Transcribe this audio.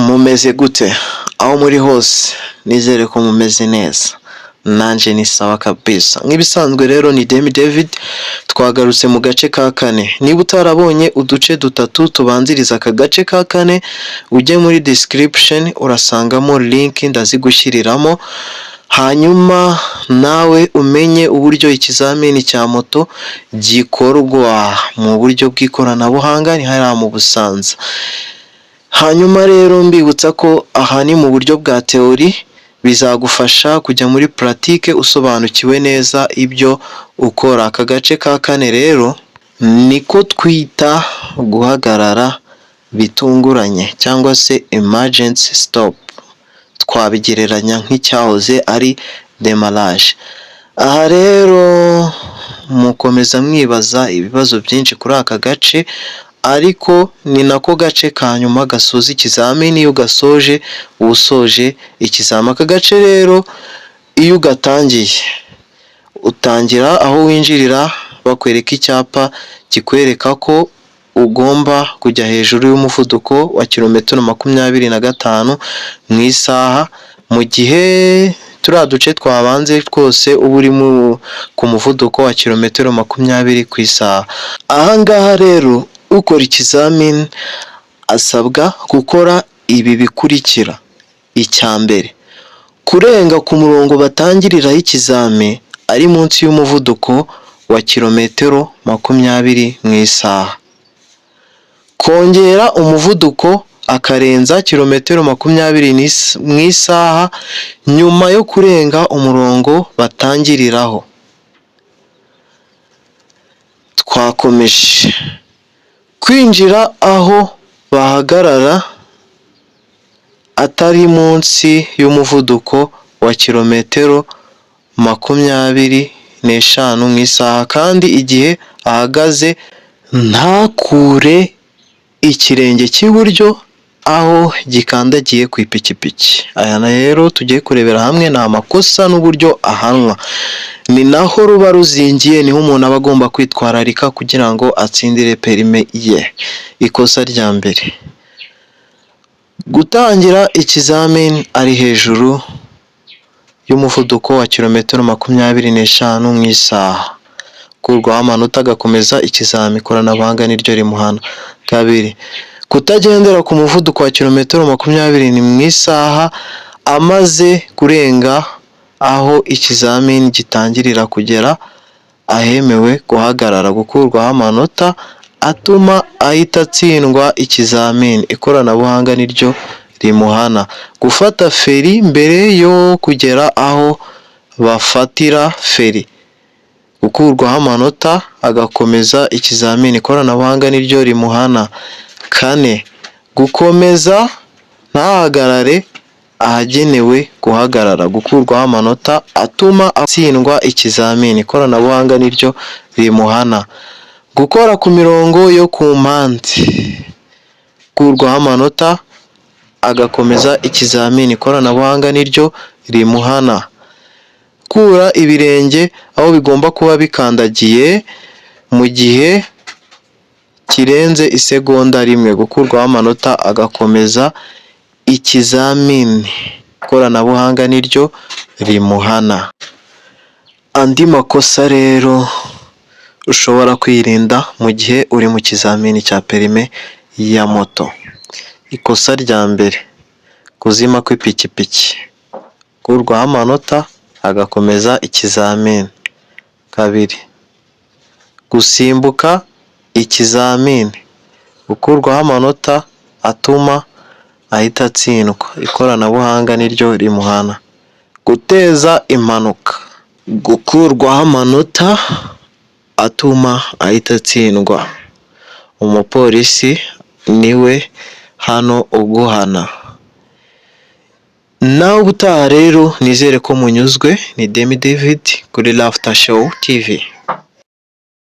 Mumeze gute aho muri hose? Nizere ko mumeze neza, nanje ni sawa kabisa. Nk'ibisanzwe rero ni Demi David, twagarutse mu gace ka kane. Niba utarabonye uduce dutatu tubanziriza aka gace ka kane, ujye muri description urasangamo link ndazigushyiriramo, hanyuma nawe umenye uburyo ikizamini cya moto gikorwa mu buryo bw'ikoranabuhanga, ni hariya mu Busanza. Hanyuma rero mbibutsa ko aha ni mu buryo bwa teori, bizagufasha kujya muri pratique usobanukiwe neza ibyo ukora. Aka gace ka kane rero niko twita guhagarara bitunguranye cyangwa se emergency stop, twabigereranya nk'icyahoze ari demarrage. Aha rero mukomeza mwibaza ibibazo byinshi kuri aka gace, ariko ni nako gace ka nyuma gasoza ikizamini. Iyo ugasoje uba usoje ikizamini. Aka gace rero iyo ugatangiye utangira aho winjirira bakwereka icyapa kikwereka ko ugomba kujya hejuru y'umuvuduko wa kilometero 25 mu isaha, mu gihe turiya duce twabanze twose uba uri ku muvuduko wa kilometero 20 ku isaha. Aha ngaha rero ukora ikizamini asabwa gukora ibi bikurikira. Icya mbere, kurenga ku murongo batangiriraho ikizami ari munsi y'umuvuduko wa kilometero 20 mu isaha. Kongera umuvuduko akarenza kilometero 20 mu isaha nyuma yo kurenga umurongo batangiriraho. Twakomeje. Kwinjira aho bahagarara atari munsi y'umuvuduko wa kilometero 25 mu isaha, kandi igihe ahagaze ntakure ikirenge cy'iburyo aho gikandagiye ku ipikipiki. Aya rero tugiye kurebera hamwe ni amakosa n'uburyo ahanwa. Ni naho ruba ruzingiye, niho umuntu aba agomba kwitwararika kugira ngo atsindire perime ye. Ikosa rya mbere, gutangira ikizamini ari hejuru y'umuvuduko wa kilometero 25 mu isaha. Kurwaho amanota agakomeza ikizamini, ikoranabuhanga niryo rimuhana. Kabiri, kutagendera ku muvuduko wa kilometero 20 mu isaha amaze kurenga aho ikizamini gitangirira kugera ahemewe guhagarara. Gukurwaho amanota atuma ahita atsindwa ikizamini, ikoranabuhanga niryo rimuhana. Gufata feri mbere yo kugera aho bafatira feri, gukurwaho amanota agakomeza ikizamini, ikoranabuhanga niryo rimuhana. Kane, gukomeza ntahagarare ahagenewe guhagarara, gukurwaho amanota atuma atsindwa ikizamini, ikoranabuhanga niryo rimuhana. Gukora ku mirongo yo ku mpande, gukurwaho amanota agakomeza ikizamini, ikoranabuhanga niryo rimuhana. Kura ibirenge aho bigomba kuba bikandagiye mu gihe kirenze isegonda rimwe, gukurwaho amanota agakomeza ikizamini, ikoranabuhanga niryo rimuhana. Andi makosa rero ushobora kwirinda mu gihe uri mu kizamini cya perime ya moto. Ikosa rya mbere, kuzima kw'ipikipiki, gukurwaho amanota agakomeza ikizamini. Kabiri, gusimbuka ikizamini, gukurwaho amanota atuma ahita atsindwa, ikoranabuhanga niryo rimuhana. Guteza impanuka, gukurwaho amanota atuma ahita atsindwa, umupolisi niwe hano uguhana. Nawe ubutaha rero nizere ko munyuzwe. Ni Demi David kuri Laughter Show TV.